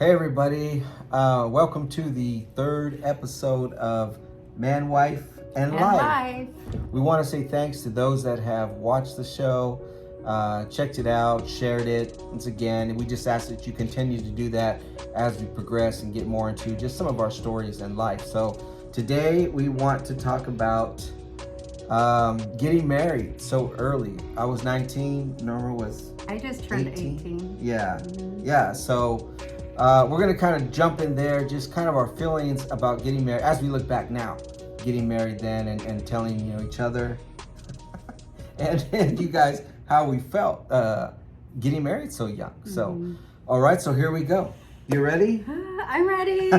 Hey everybody, welcome to the third episode of Man, Wife, and Life. We want to say thanks to those that have watched the show, checked it out, shared it once again, and we just ask that you continue to do that as we progress and get more into just some of our stories in life. So today we want to talk about getting married so early. I was 19, Norma was I just turned 18. Yeah, yeah, so we're going to kind of jump in there, just kind of our feelings about getting married as we look back now, getting married then and telling each other and you guys how we felt getting married so young. So, all right, so here we go. You ready? I'm ready.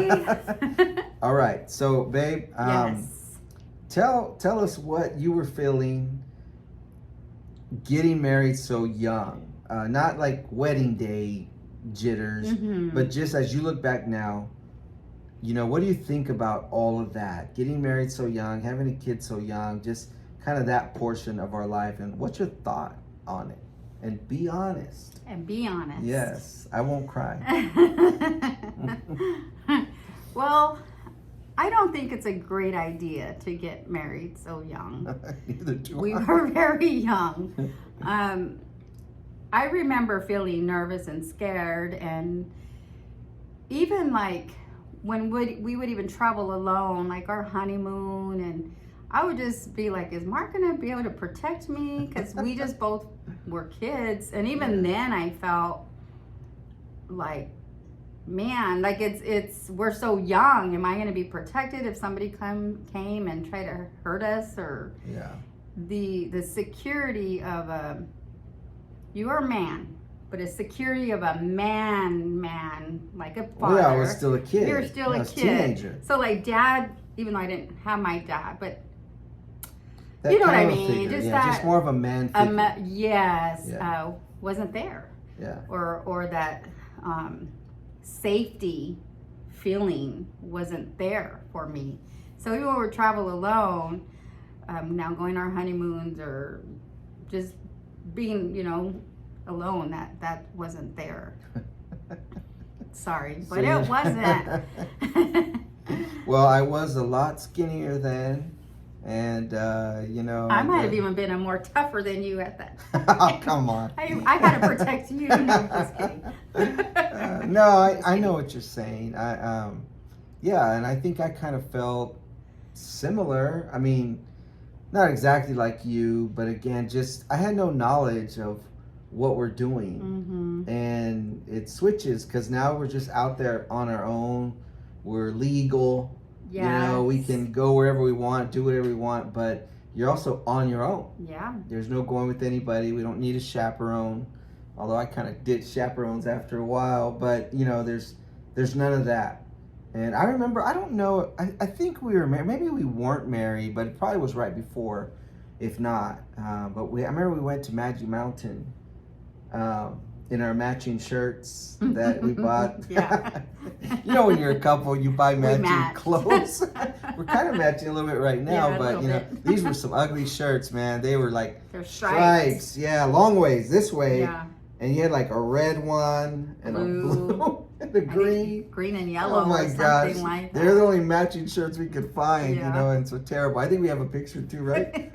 All right, so babe, Yes. tell us what you were feeling getting married so young. Not like wedding day jitters, but just as you look back now, what do you think about all of that? Getting married so young, having a kid so young, just kind of that portion of our life, and what's your thought on it? And be honest. And be honest. Yes, I won't cry. Well, I don't think it's a great idea to get married so young. Neither do We I. were very young. I remember feeling nervous and scared, and even like when we would even travel alone, like our honeymoon, and I would just be like, is Mark gonna be able to protect me? Because we just both were kids, and even then I felt like, man, like it's we're so young. Am I gonna be protected if somebody came and tried to hurt us? Or Yeah. the security of you are a man, but a security of a man, like a father. Well, yeah, I was still a kid. You were still I a was kid. Teenager. So like dad, even though I didn't have my dad, but That you know what kind I of a mean, figure, just yeah, that- just more of a man figure. yes, Yeah. wasn't there. Yeah. Or that safety feeling wasn't there for me. So even when we travel alone, now going our honeymoons or just being, alone, that wasn't there. Sorry, but So it wasn't. Well, I was a lot skinnier then, and I might have even been more tougher than you at that. Oh, come on. I had to protect you. No, just kidding. No, I know what you're saying. Yeah, and I think I kind of felt similar. I mean, not exactly like you, but again, just I had no knowledge of what we're doing, and it switches because now we're just out there on our own. We're legal. Yeah. We can go wherever we want, do whatever we want, but you're also on your own. Yeah. There's no going with anybody. We don't need a chaperone. Although I kind of ditched chaperones after a while, but there's none of that. And I remember, I don't know, I think we were married. Maybe we weren't married, but it probably was right before, if not. But I remember we went to Magic Mountain in our matching shirts that we bought. Yeah. When you're a couple, you buy matching match. clothes. We're kind of matching a little bit right now, Yeah, a but little bit. these were some ugly shirts, man. They were like They're stripes. yeah, long ways this way. Yeah. And you had like a red one and Blue. a blue and a green. Green and yellow Oh my or something gosh. like that. They're the only matching shirts we could find, Yeah. and so terrible. I think we have a picture too, right?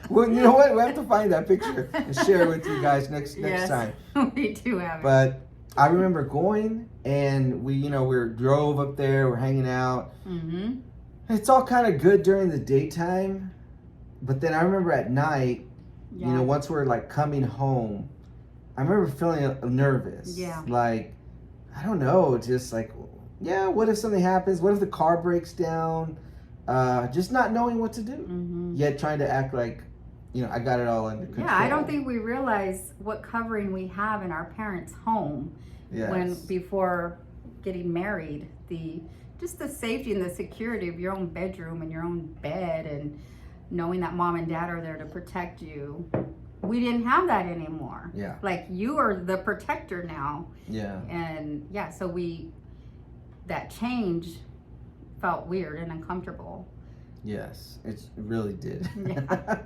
Well, you know what? We have to find that picture and share it with you guys next time. We do have it. But I remember going and we drove up there, we're hanging out. It's all kind of good during the daytime, but then I remember at night, once we're like coming home, I remember feeling nervous. Yeah. Like, I don't know, just like, yeah, what if something happens? What if the car breaks down? Just not knowing what to do. Yet trying to act like, I got it all under control. Yeah, I don't think we realize what covering we have in our parents' home before getting married. Just the safety and the security of your own bedroom and your own bed, and knowing that mom and dad are there to protect you. We didn't have that anymore. Yeah. Like, you are the protector now. Yeah. And yeah, so that change felt weird and uncomfortable. Yes, it really did. Yeah.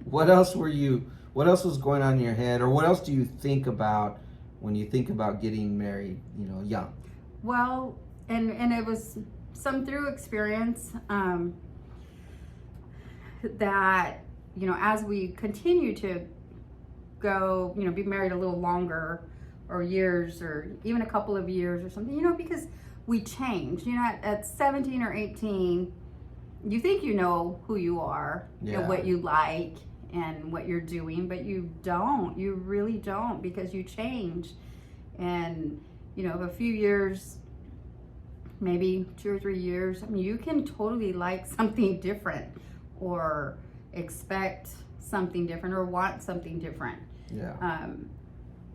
What else was going on in your head, or what else do you think about when you think about getting married, young? Well, and it was some through experience that, you know, as we continue to go, you know, be married a little longer or years or even a couple of years or something, you know, because we change, you know, at 17 or 18, you think you know who you are and what you like and what you're doing, but you don't. You really don't, because you change. And, you know, a few years, maybe 2 or 3 years, I mean, you can totally like something different or expect something different or want something different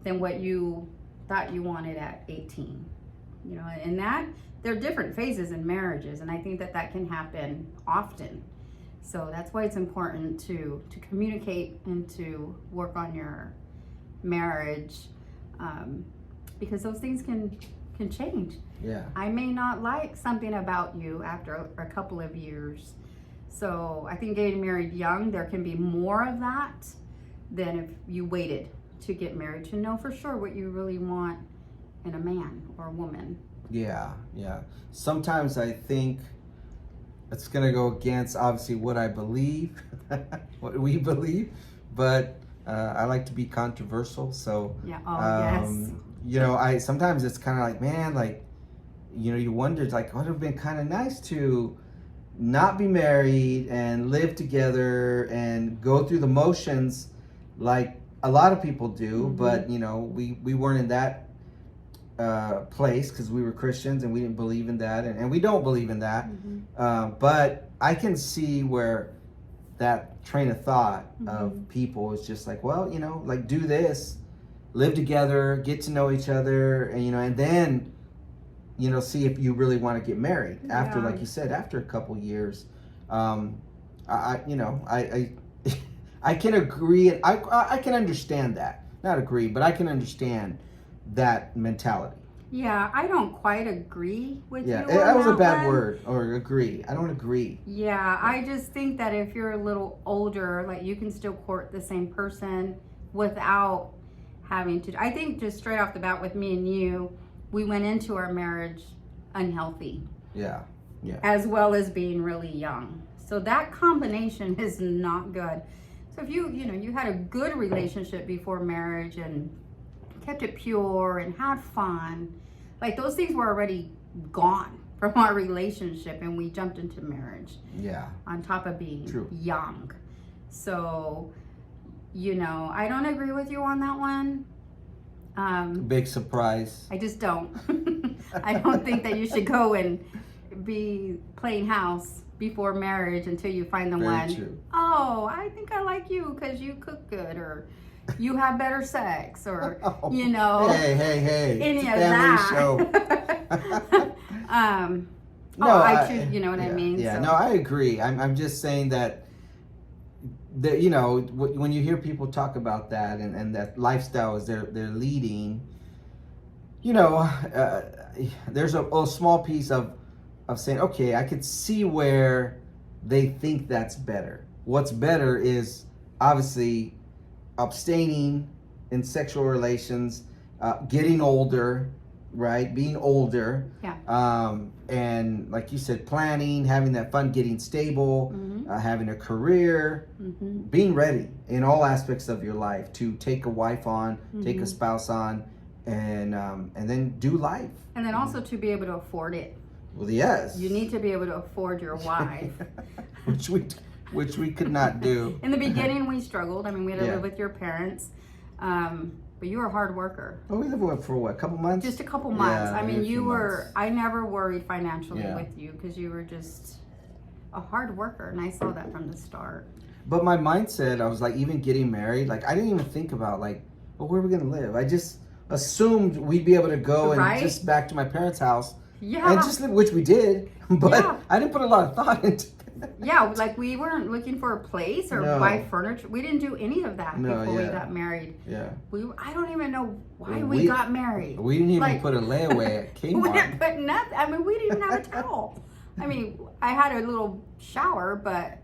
than what you thought you wanted at 18. You know, and that there are different phases in marriages, and I think that can happen often. So that's why it's important to communicate and to work on your marriage, because those things can change. Yeah. I may not like something about you after a couple of years. So I think getting married young, there can be more of that than if you waited to get married, to know for sure what you really want in a man or a woman. Yeah. Sometimes I think it's going to go against, obviously, what I believe, what we believe, but I like to be controversial. So, yes. You know, sometimes it's kind of like, man, like, you know, you wonder, like, would it have been kind of nice to not be married and live together and go through the motions like a lot of people do, but, you know, we weren't in that place because we were Christians and we didn't believe in that, and we don't believe in that. But I can see where that train of thought of people is just like, well, you know, like, do this, live together, get to know each other, and, you know, and then, you know, see if you really want to get married after, like you said, after a couple years. I can agree. I can understand that. Not agree, but I can understand that mentality. Yeah, I don't quite agree with you. Yeah, that was a bad word, or agree. I don't agree. Yeah, I just think that if you're a little older, like, you can still court the same person without having to. I think just straight off the bat with me and you, we went into our marriage unhealthy. Yeah. As well as being really young. So that combination is not good. So if you had a good relationship before marriage and kept it pure and had fun, like, those things were already gone from our relationship, and we jumped into marriage. Yeah. On top of being young. So, you know, I don't agree with you on that one. Big surprise. I just don't. I don't think that you should go and be playing house before marriage until you find the one. True. Oh, I think I like you because you cook good, or you have better sex, or you know. Hey! Any it's of that. Show. No, I choose. You know what I mean? Yeah. So. No, I agree. I'm just saying that you know, when you hear people talk about that and that lifestyle is they're leading, you know, there's a small piece of saying, okay, I could see where they think that's better. What's better is obviously abstaining in sexual relations, getting older, right? Being older. Yeah. And like you said, planning, having that fun, getting stable, having a career, being ready in all aspects of your life to take a wife on, take a spouse on, and then do life. And then also to be able to afford it. Well, yes. You need to be able to afford your wife. which we could not do. In the beginning, we struggled. I mean, we had to live with your parents. But you were a hard worker. Oh, we lived with for what, a couple months? Just a couple months. Yeah, I mean, you were, months. I never worried financially with you because you were just a hard worker. And I saw that from the start. But my mindset, I was like, even getting married, like, I didn't even think about, like, well, where are we going to live? I just assumed we'd be able to go and just back to my parents' house. Yeah. And just live, which we did. But I didn't put a lot of thought into it. Yeah, like, we weren't looking for a place or buy furniture. We didn't do any of that before we got married. Yeah. I don't even know why we got married. We didn't even put a layaway at Kmart. We didn't put nothing. I mean, we didn't even have a towel. I mean, I had a little shower, but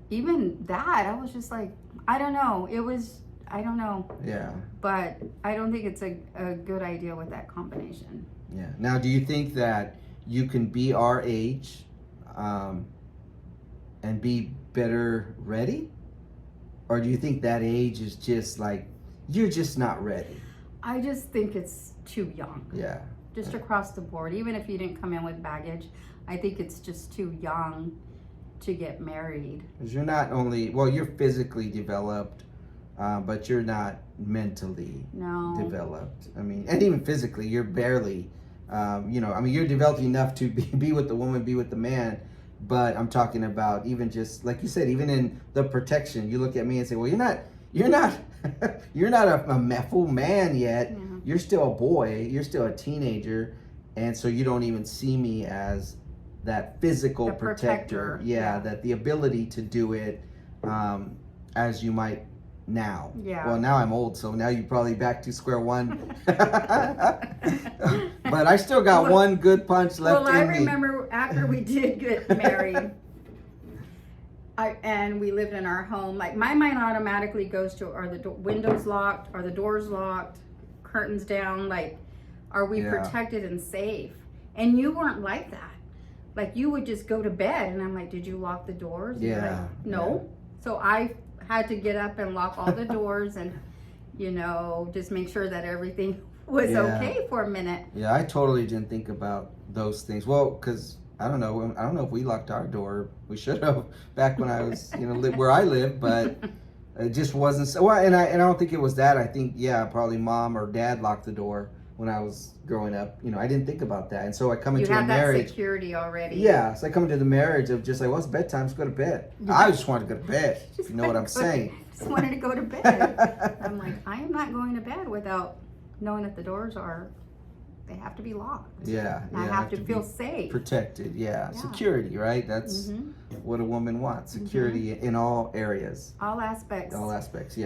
even that, I was just like, I don't know. It was, I don't know. Yeah. But I don't think it's a good idea with that combination. Yeah. Now, do you think that you can be our age and be better ready? Or do you think that age is just like, you're just not ready? I just think it's too young. Yeah. Just across the board. Even if you didn't come in with baggage, I think it's just too young to get married. Because you're not only, well, you're physically developed, but you're not mentally developed. I mean, and even physically, you're barely, you're developed enough to be with the woman, be with the man. But I'm talking about even just, like you said, even in the protection, you look at me and say, well, you're not a full man yet. Yeah. You're still a boy. You're still a teenager. And so you don't even see me as that physical protector. Yeah, that the ability to do it as you might now. Yeah. Well, now I'm old, so now you're probably back to square one. But I still got one good punch left in me. Well, I remember after we did get married, and we lived in our home, like my mind automatically goes to, are the windows locked? Are the doors locked? Curtains down? Like, are we protected and safe? And you weren't like that. Like, you would just go to bed, and I'm like, did you lock the doors? And you're like, no. Yeah. So I had to get up and lock all the doors and, just make sure that everything was okay for a minute. Yeah, I totally didn't think about those things. Well, because I don't know if we locked our door. We should have back when I was, where I lived, but it just wasn't so. Well, and I don't think it was that. I think probably mom or dad locked the door when I was growing up. I didn't think about that, and so I come into a marriage. You had that security already. Yeah, so I come into the marriage of just like, well, it's bedtime. Let's go to bed. I just wanted to go to bed. If you know what I'm saying. Just wanted to go to bed. I'm like, I am not going to bed without knowing that the doors they have to be locked. Yeah. I have to feel safe. Protected, Security, right? That's what a woman wants. Security in all areas. All aspects. All aspects,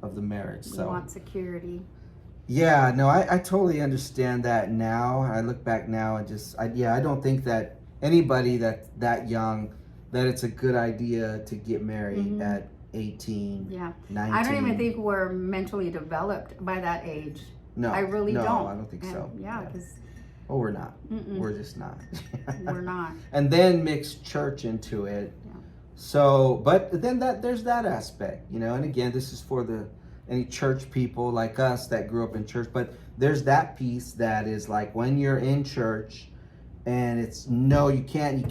of the marriage. You want security. Yeah, no, I totally understand that now. I look back now and I don't think that anybody that young, that it's a good idea to get married at 18, 19. I don't even think we're mentally developed by that age. No, I really don't. No, I don't think so. Yeah, because... Oh, we're not. We're just not. We're not. And then mix church into it. Yeah. So, but then there's that aspect, and again, this is for any church people like us that grew up in church, but there's that piece that is like when you're in church and it's no, you can't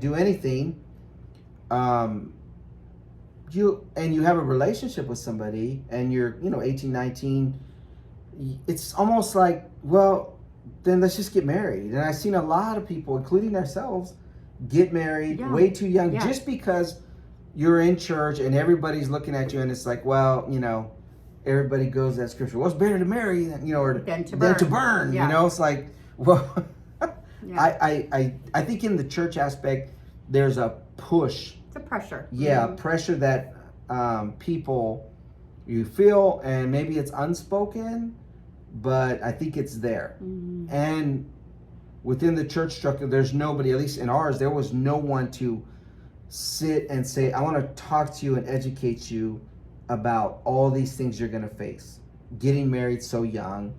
do anything. You have a relationship with somebody and you're, 18, 19, it's almost like, well, then let's just get married. And I've seen a lot of people, including ourselves, get married way too young just because you're in church and everybody's looking at you and it's like, well, everybody goes that scripture. Well, it's better to marry than to burn. Yeah. It's like, well, I think in the church aspect, there's a push. It's a pressure. Yeah, pressure that people, you feel, and maybe it's unspoken, but I think it's there. And within the church structure, there's nobody, at least in ours, there was no one to sit and say, I want to talk to you and educate you about all these things you're going to face. Getting married so young,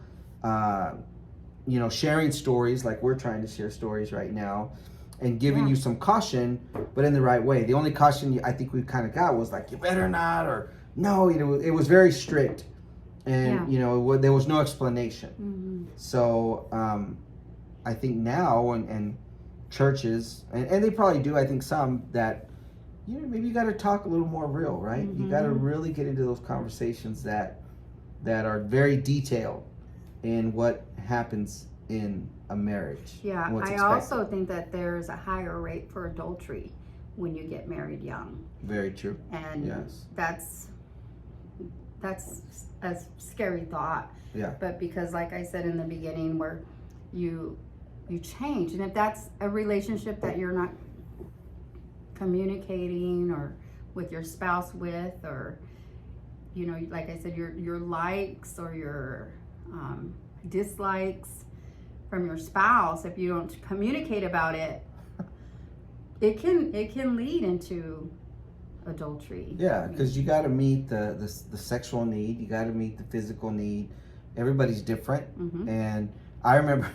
sharing stories like we're trying to share stories right now, and giving you some caution, but in the right way. The only caution I think we kind of got was like, you better not, or no, it was very strict. And, there was no explanation. So I think now and churches, and they probably do, I think some that, maybe you got to talk a little more real, right? You got to really get into those conversations that are very detailed in what happens in a marriage. Yeah, I also think that there's a higher rate for adultery when you get married young. Very true. And that's a scary thought. Yeah. But because, like I said in the beginning, where you change, and if that's a relationship that you're not communicating or with your spouse with, or like I said, your likes or your dislikes from your spouse, if you don't communicate about it, it can lead into adultery. Yeah, because you got to meet the sexual need. You got to meet the physical need. Everybody's different. And I remember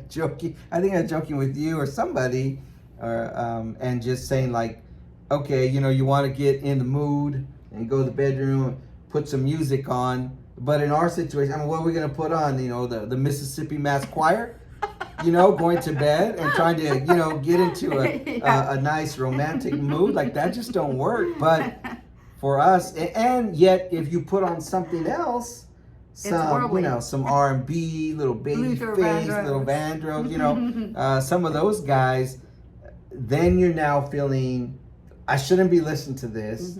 joking. I think I was joking with you or somebody, and just saying like, okay, you want to get in the mood and go to the bedroom, put some music on. But in our situation, I mean, what are we going to put on? The Mississippi Mass Choir? Going to bed and trying to, get into a nice romantic mood. Like, that just don't work. But for us, and yet if you put on something else, some R&B, little Babyface, little Vandross, some of those guys, then you're now feeling, I shouldn't be listening to this.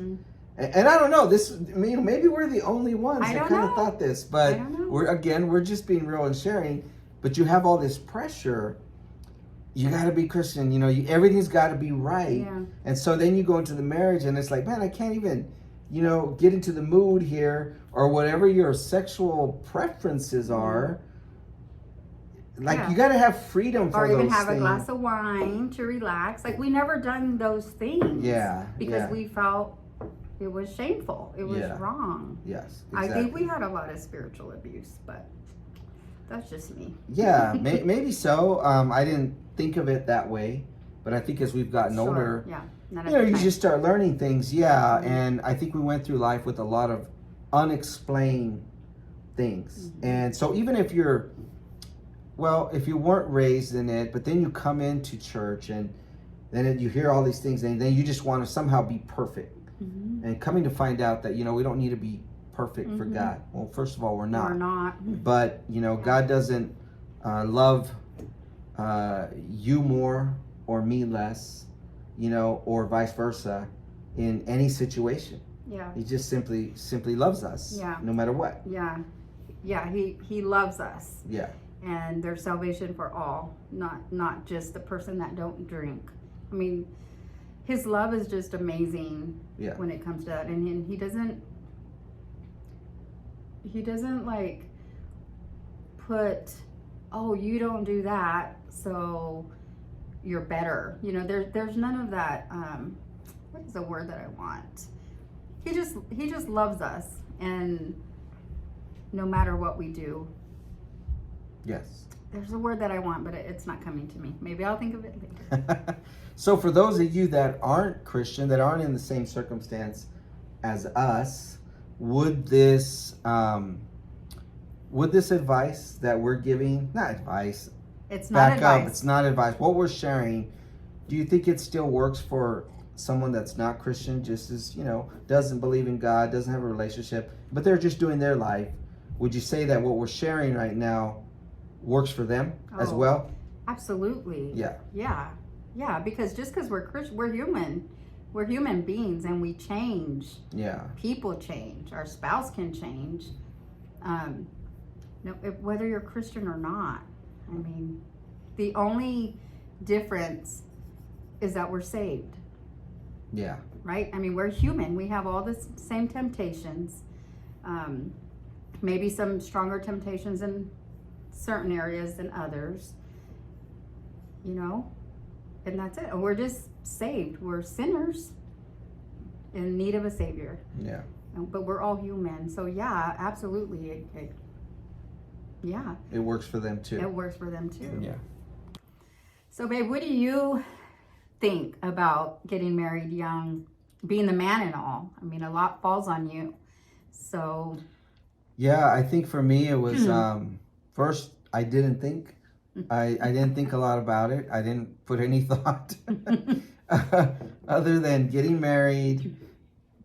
And I don't know, maybe we're the only ones that kind of thought this, but we're just being real and sharing. But you have all this pressure. You got to be Christian. Everything's got to be right. Yeah. And so then you go into the marriage, and it's like, man, I can't even, get into the mood here, or whatever your sexual preferences are. Like, you got to have freedom for those things. Or even have a glass of wine to relax. Like, we never done those things. Yeah. Because we felt it was shameful. It was wrong. Yes, exactly. I think we had a lot of spiritual abuse, but that's just me. Yeah, maybe so. I didn't think of it that way, but I think as we've gotten older, you just start learning things. Yeah, and I think we went through life with a lot of unexplained things. And so even if you weren't raised in it, but then you come into church and then you hear all these things, and then you just want to somehow be perfect. And coming to find out that, we don't need to be perfect for God. Well, first of all, we're not. We're not. But, God doesn't love you more or me less, or vice versa in any situation. Yeah. He just simply loves us. Yeah. No matter what. Yeah. Yeah, he loves us. Yeah. And there's salvation for all, not just the person that don't drink. I mean, his love is just amazing when it comes to that. And he doesn't like put, oh, you don't do that, so you're better. There's none of that. What is the word that I want? He just loves us, and no matter what we do. Yes. There's a word that I want, but it's not coming to me. Maybe I'll think of it later. So for those of you that aren't Christian, that aren't in the same circumstance as us, would this advice that we're giving, not advice, it's not advice. It's not advice. What we're sharing, do you think it still works for someone that's not Christian, just as, doesn't believe in God, doesn't have a relationship, but they're just doing their life? Would you say that what we're sharing right now works for them as well? Absolutely. Yeah. Yeah. Yeah, because just because we're Christian, we're human. We're human beings, and we change. Yeah. People change. Our spouse can change. Whether you're Christian or not. I mean, the only difference is that we're saved. Yeah. Right? I mean, we're human. We have all the same temptations. Maybe some stronger temptations in certain areas than others. And that's it. We're just saved. We're sinners in need of a savior. Yeah. But we're all human. So yeah, absolutely. It works for them too. It works for them too. Yeah. So babe, what do you think about getting married young, being the man and all? I mean, a lot falls on you. So. Yeah, I think for me it was, first, I didn't think. I didn't think a lot about it. I didn't put any thought other than getting married,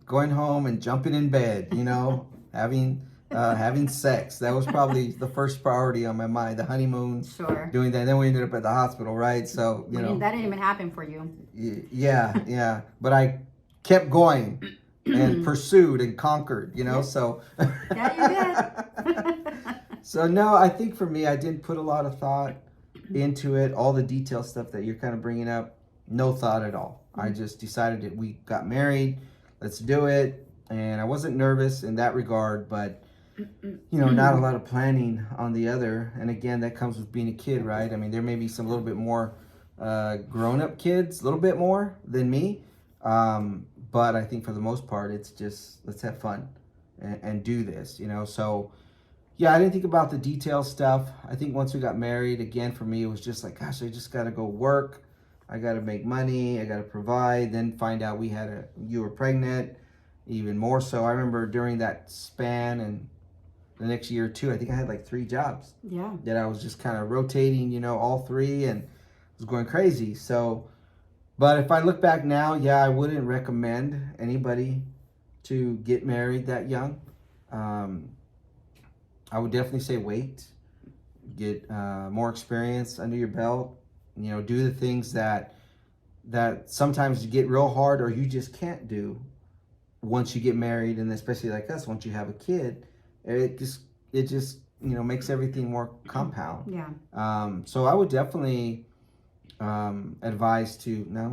going home and jumping in bed, having sex. That was probably the first priority on my mind, the honeymoon. Sure. Doing that. Then we ended up at the hospital, right? So, that didn't even happen for you. Yeah. But I kept going and pursued and conquered, so. Yeah, you did. So no, I think for me, I didn't put a lot of thought into it. All the detail stuff that you're kind of bringing up, no thought at all. I just decided that we got married, let's do it. And I wasn't nervous in that regard, but not a lot of planning on the other. And again, that comes with being a kid, right? I mean, there may be some little bit more grown-up kids, a little bit more than me. but I think for the most part, it's just let's have fun and do this, you know. So yeah, I didn't think about the detail stuff. I think once we got married, again, for me, it was just like, gosh, I just got to go work. I got to make money. I got to provide. Then find out you were pregnant, even more so. I remember during that span and the next year or two, I think I had like 3 jobs. Yeah. That I was just kind of rotating, you know, all 3, and it was going crazy. So, but if I look back now, yeah, I wouldn't recommend anybody to get married that young. I would definitely say wait, get more experience under your belt. You know, do the things that sometimes you get real hard or you just can't do once you get married, and especially like us, once you have a kid, it just you know makes everything more compound. Yeah. So I would definitely advise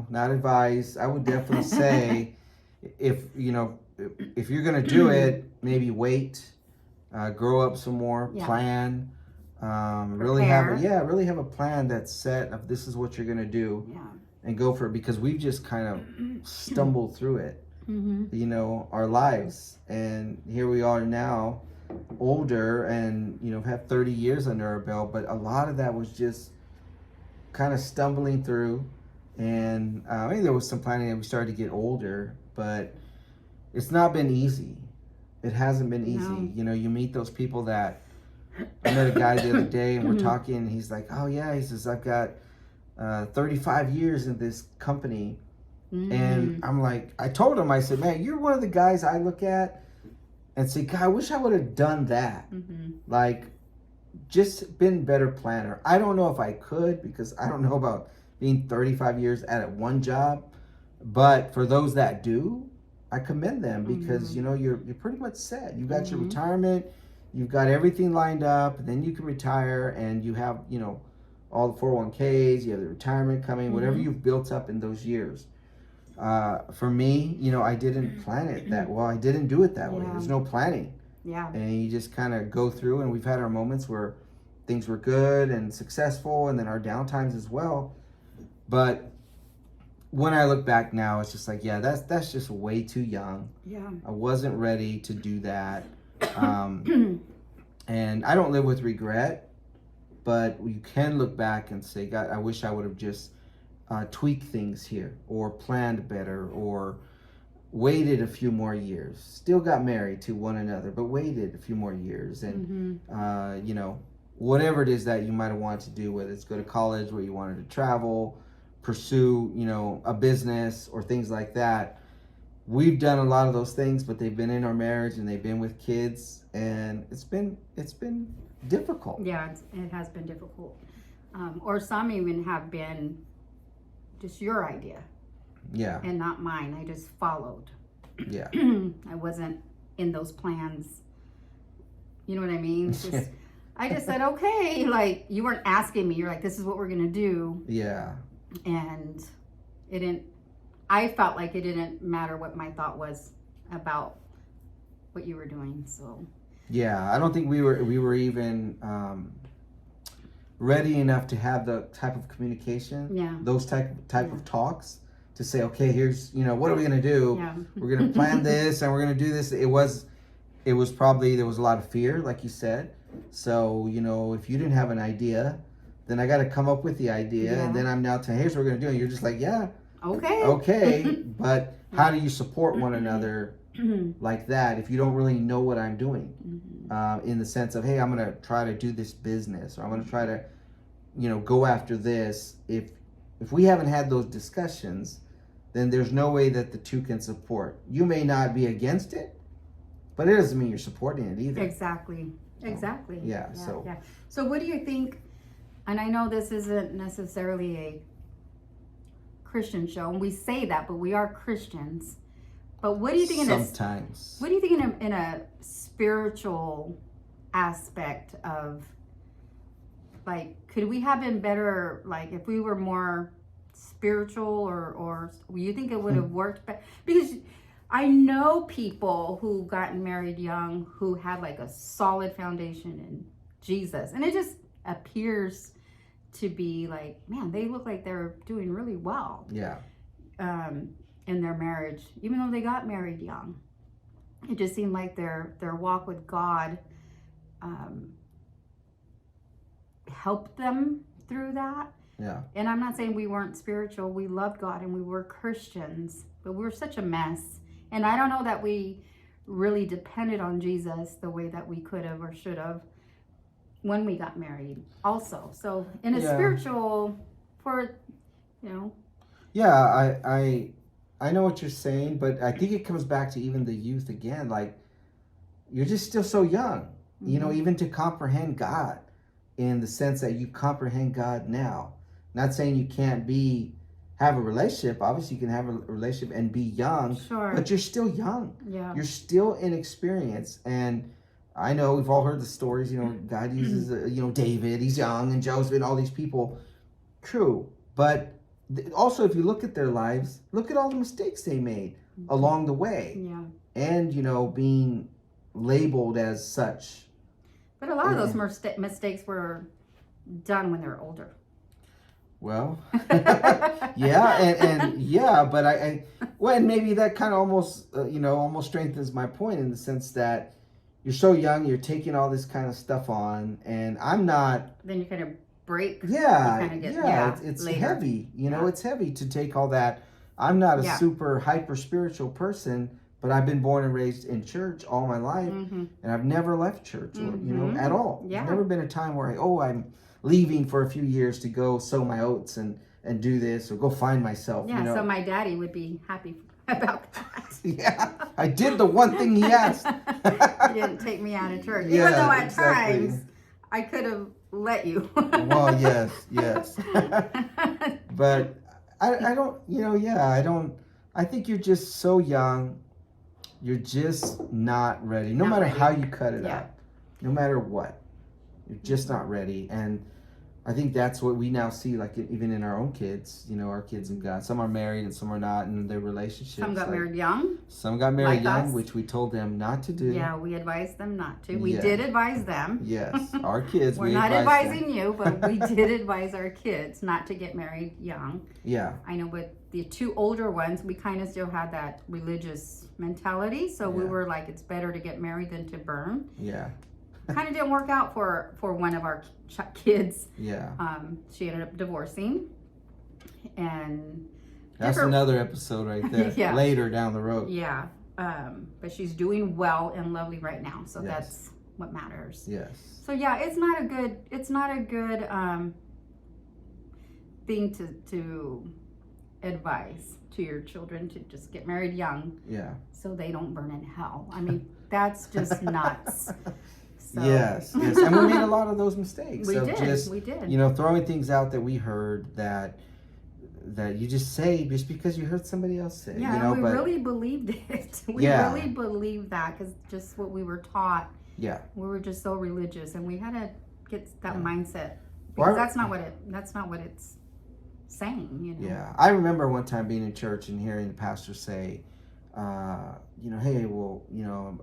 not advise. I would definitely say if you're gonna do it, maybe wait. Grow up some more, plan, really have a plan that's set of this is what you're gonna do, and go for it, because we've just kind of stumbled through it, you know, our lives, and here we are now, older, and you know have 30 years under our belt, but a lot of that was just kind of stumbling through, and I mean there was some planning that we started to get older, but it's not been easy. It hasn't been easy. No. You know, you meet those people that I met a guy the other day and we're talking, and he's like, oh yeah, he says, I've got 35 years in this company. And I'm like, I told him, I said, man, you're one of the guys I look at and say, God, I wish I would have done that. Like, just been better planner. I don't know if I could, because I don't know about being 35 years at one job, but for those that do, I commend them, because you know you're pretty much set. You got your retirement, you've got everything lined up, and then you can retire, and you have, you know, all the 401ks, you have the retirement coming, whatever you've built up in those years. For me, you know, I didn't plan it that well. I didn't do it that way. There's no planning. Yeah. And you just kind of go through, and we've had our moments where things were good and successful, and then our downtimes as well. But when I look back now, it's just like, yeah, that's just way too young. Yeah. I wasn't ready to do that. And I don't live with regret, but you can look back and say, God, I wish I would have just tweaked things here, or planned better, or waited a few more years. Still got married to one another, but waited a few more years. And, you know, whatever it is that you might have wanted to do, whether it's go to college, where you wanted to travel, pursue, you know, a business or things like that. We've done a lot of those things, but they've been in our marriage and they've been with kids, and it's been difficult. Yeah, it has been difficult. Or some even have been just your idea. Yeah. And not mine. I just followed. Yeah. I wasn't in those plans. You know what I mean? Just, I just said, okay, like you weren't asking me. You're like, this is what we're going to do. Yeah. And I felt like it didn't matter what my thought was about what you were doing. So yeah, I don't think we were even ready enough to have the type of communication, those type of talks, to say, okay, here's, you know, what are we going to do? We're going to plan this, and we're going to do this. It was probably, there was a lot of fear, like you said. So, you know, if you didn't have an idea, then I got to come up with the idea, and then I'm now telling, here's what we're going to do. And you're just like, yeah. Okay. But how do you support one another like that if you don't really know what I'm doing? In the sense of, hey, I'm going to try to do this business, or I'm going to try to, you know, go after this. If we haven't had those discussions, then there's no way that the two can support. You may not be against it, but it doesn't mean you're supporting it either. Exactly. Yeah. So what do you think? And I know this isn't necessarily a Christian show, and we say that, but we are Christians. But what do you think sometimes? What do you think in a spiritual aspect of, like, could we have been better, like, if we were more spiritual, or you think it would have worked better? Because I know people who gotten married young who had like a solid foundation in Jesus, and it just appears to be like, man, they look like they're doing really well. Yeah. in their marriage, even though they got married young. It just seemed like their walk with God helped them through that. Yeah. And I'm not saying we weren't spiritual. We loved God and we were Christians, but we were such a mess. And I don't know that we really depended on Jesus the way that we could have or should have when we got married also. So in a spiritual, Yeah, I know what you're saying, but I think it comes back to even the youth again. Like, you're just still so young, you know, even to comprehend God in the sense that you comprehend God now. Not saying you can't have a relationship. Obviously, you can have a relationship and be young, but you're still young. Yeah. You're still inexperienced. And I know we've all heard the stories, you know, God uses, David, he's young, and Joseph, and all these people. True. But also, if you look at their lives, look at all the mistakes they made along the way. Yeah. And, being labeled as such. But a lot of those mistakes were done when they were older. Well, yeah, and yeah, but and maybe that kind of almost strengthens my point in the sense that you're so young, you're taking all this kind of stuff on, and I'm not. Then you kind of break. Yeah, it's later. heavy. It's heavy to take all that. I'm not a super hyper spiritual person, but I've been born and raised in church all my life, and I've never left church, at all. Yeah. There's never been a time where I'm leaving for a few years to go sow my oats and do this or go find myself. Yeah, so my daddy would be happy about that. Yeah, I did the one thing he asked. He didn't take me out of church, even though at times I could have let you. Well, yes. But I don't, I think you're just so young. You're just not ready. No matter how you cut it up, no matter what, you're just not ready. And I think that's what we now see, like even in our own kids, our kids in God. Some are married and some are not in their relationships. Some got married young. Some got married young, which we told them not to do. Yeah, we advised them not to. We did advise them. Yes, our kids. We're not advising you, but we did advise our kids not to get married young. Yeah. I know with the two older ones, we kind of still had that religious mentality. So we were like, it's better to get married than to burn. Yeah. Kind of didn't work out for one of our kids. Yeah. She ended up divorcing, and that's another episode right there. Later down the road. Yeah. But she's doing well and lovely right now, so that's what matters. Yes. So yeah, it's not a good thing to advise to your children to just get married young. Yeah. So they don't burn in hell. I mean, that's just nuts. So. Yes, and we made a lot of those mistakes. We did. Throwing things out that we heard that you just say just because you heard somebody else say. Yeah, we really believed it. We really believed that because just what we were taught. Yeah. We were just so religious, and we had to get that mindset because that's not what it's saying. Yeah, I remember one time being in church and hearing the pastor say, hey, well,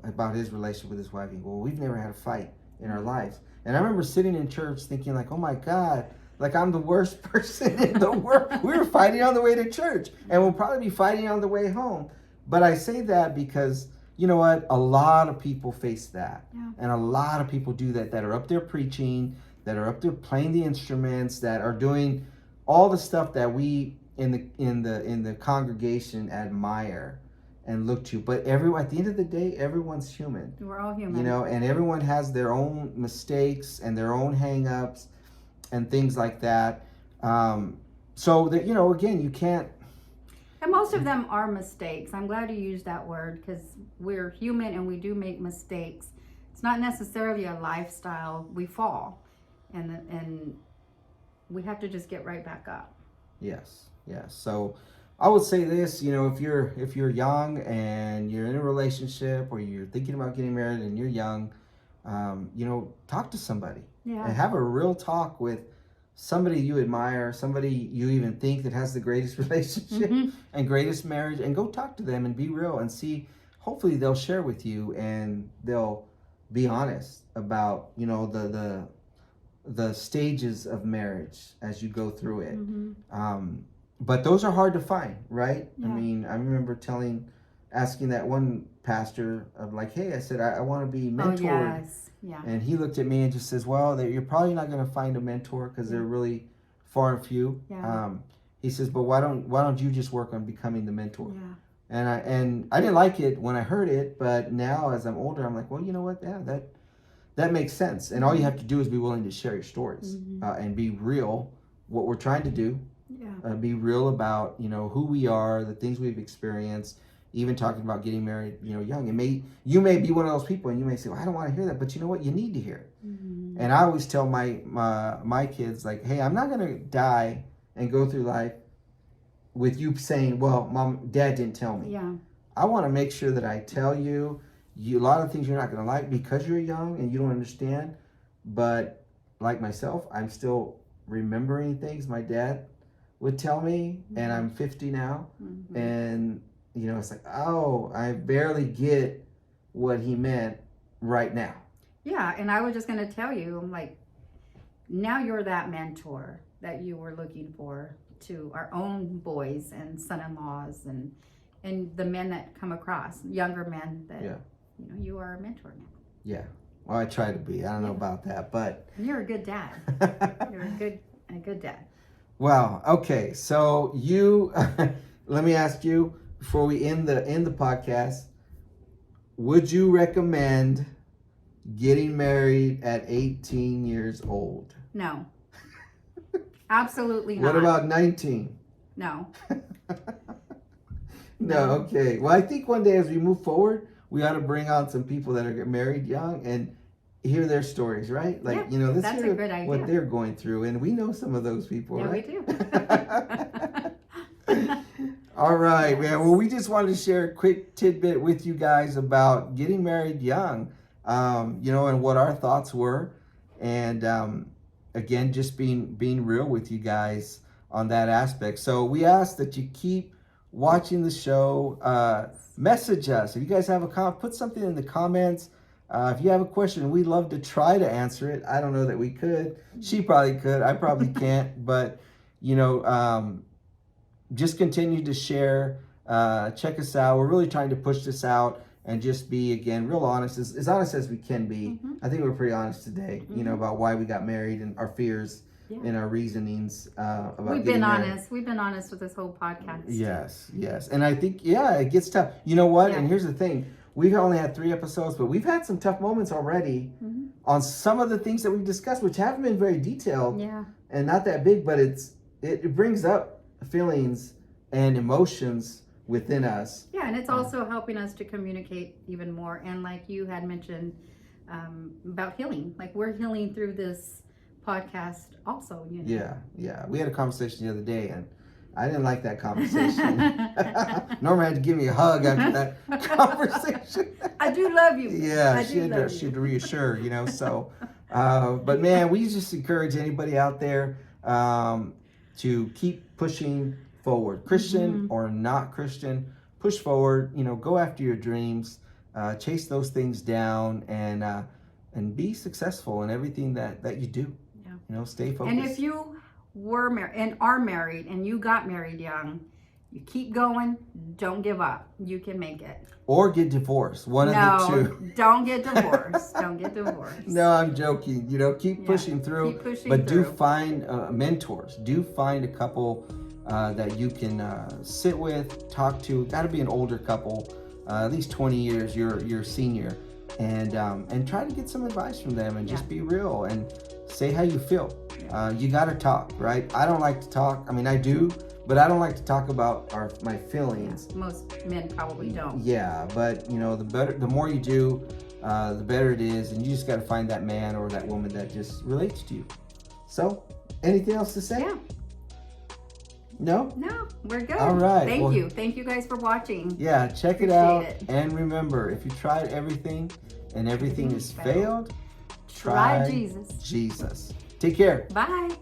about his relationship with his wife. Well, we've never had a fight in our lives. And I remember sitting in church thinking like, oh my God, like I'm the worst person in the world. We were fighting on the way to church and we'll probably be fighting on the way home. But I say that because, you know what? A lot of people face that. Yeah. And a lot of people do that are up there preaching, that are up there playing the instruments, that are doing all the stuff that we in the congregation admire and look to. But at the end of the day, everyone's human. We're all human. And everyone has their own mistakes and their own hang-ups and things like that. So that, again, you can't. And most of them are mistakes. I'm glad you used that word because we're human and we do make mistakes. It's not necessarily a lifestyle. We fall and we have to just get right back up. Yes. So I would say this, if you're young and you're in a relationship or you're thinking about getting married and you're young, talk to somebody. Yeah. And have a real talk with somebody you admire, somebody you even think that has the greatest relationship and greatest marriage, and go talk to them and be real and see. Hopefully they'll share with you and they'll be honest about, the stages of marriage as you go through it. but those are hard to find, right? Yeah. I mean, I remember asking that one pastor of like, hey, I said, I want to be mentored. Oh, yes. Yeah. And he looked at me and just says, well, you're probably not going to find a mentor because they're really far and few. Yeah. He says, but why don't you just work on becoming the mentor? Yeah. And I didn't like it when I heard it, but now as I'm older, I'm like, well, you know what? Yeah, that makes sense. And all you have to do is be willing to share your stories and be real. What we're trying to do, be real about, who we are, the things we've experienced, even talking about getting married, young. You may be one of those people and you may say, well, I don't want to hear that, but you know what? You need to hear it. And I always tell my kids, like, hey, I'm not going to die and go through life with you saying, well, dad didn't tell me. Yeah. I want to make sure that I tell you a lot of things you're not going to like because you're young and you don't understand. But like myself, I'm still remembering things my dad would tell me, and I'm 50 now. And, it's like, oh, I barely get what he meant right now. Yeah, and I was just going to tell you, I'm like, now you're that mentor that you were looking for to our own boys and son-in-laws and the men that come across, younger men that, you are a mentor now. Yeah. Well, I try to be. I don't know about that, but... And you're a good dad. You're a good dad. Wow. Okay. So you, let me ask you, before we end the podcast, would you recommend getting married at 18 years old? No. Absolutely not. What about 19? No. No, okay. Well, I think one day as we move forward, we ought to bring on some people that are getting married young and hear their stories, right? Like, let's that's hear a good idea. What they're going through. And we know some of those people, right? Yeah, we do. All right, man. Well, we just wanted to share a quick tidbit with you guys about getting married young, and what our thoughts were. And again, just being real with you guys on that aspect. So we ask that you keep watching the show. Message us. If you guys have a comment, put something in the comments. If you have a question, we'd love to try to answer it. I don't know that we could. She probably could. I probably can't. But, just continue to share. Check us out. We're really trying to push this out and just be, again, real honest, as honest as we can be. I think we're pretty honest today, about why we got married and our fears and our reasonings about We've been honest. We've been honest with this whole podcast. Yes. And I think, it gets tough. You know what? Yeah. And here's the thing. We've only had 3 episodes, but we've had some tough moments already on some of the things that we've discussed, which haven't been very detailed and not that big, but it brings up feelings and emotions within us. Yeah, and it's also helping us to communicate even more. And like you had mentioned about healing, like we're healing through this podcast also. Yeah. We had a conversation the other day, and I didn't like that conversation. Norma had to give me a hug after that conversation. I do love you. Yeah, she had to reassure, so. But man, we just encourage anybody out there to keep pushing forward. Christian or not Christian, push forward, go after your dreams, chase those things down, and be successful in everything that you do. Yeah. Stay focused. And if you were married and are married and you got married young, you keep going. Don't give up. You can make it. Or get divorced. One of the two. Don't get divorced. Don't get divorced. No, I'm joking. Keep pushing through. Keep pushing but through. Do find mentors. Do find a couple that you can sit with, talk to. Got to be an older couple, at least 20 years. You're senior, and try to get some advice from them and just be real and say how you feel. You got to talk, right? I don't like to talk. I mean, I do, but I don't like to talk about my feelings. Yeah, most men probably don't. Yeah, but the more you do, the better it is, and you just got to find that man or that woman that just relates to you. So, anything else to say? Yeah. No, we're good. All right. Thank you guys for watching. Yeah, check it out. And remember, if you tried everything and everything has failed, try Jesus. Take care. Bye.